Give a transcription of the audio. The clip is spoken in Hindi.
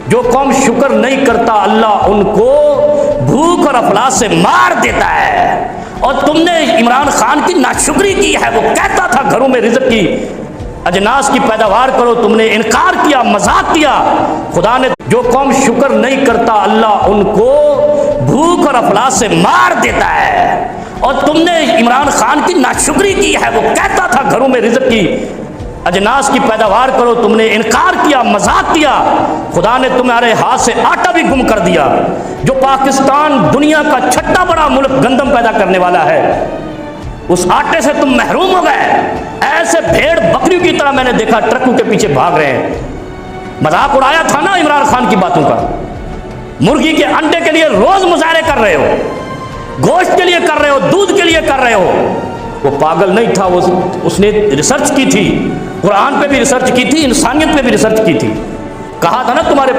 जो कौम शुक्र नहीं करता अल्लाह उनको भूख और अफलास से मार देता है। और तुमने इमरान खान की नाशुक्री की है। वो कहता था घरों में रिज़्क़ की अजनास की पैदावार करो, तुमने इनकार किया, मजाक किया। खुदा ने जो कौम शुक्र नहीं करता अल्लाह उनको भूख और अफलास से मार देता है। और तुमने इमरान खान की नाशुक्री की है। वो कहता था घरों में रिज़्क़ की अजनास की पैदावार करो, तुमने इनकार किया, मजाक किया। खुदा ने तुम्हारे हाथ से आटा भी गुम कर दिया। जो पाकिस्तान दुनिया का छठा बड़ा मुल्क गंदम पैदा करने वाला है, उस आटे से तुम महरूम हो गए। ऐसे भेड़ बकरियों की तरह मैंने देखा ट्रकों के पीछे भाग रहे हैं। मजाक उड़ाया था ना इमरान खान की बातों का। मुर्गी के अंडे के लिए रोज मुजाहरे कर रहे हो, गोश्त के लिए कर रहे हो, दूध के लिए कर रहे हो। वो पागल नहीं था, उसने रिसर्च की थी, कुरान पे भी रिसर्च की थी, इंसानियत पे भी रिसर्च की थी। कहा था ना तुम्हारे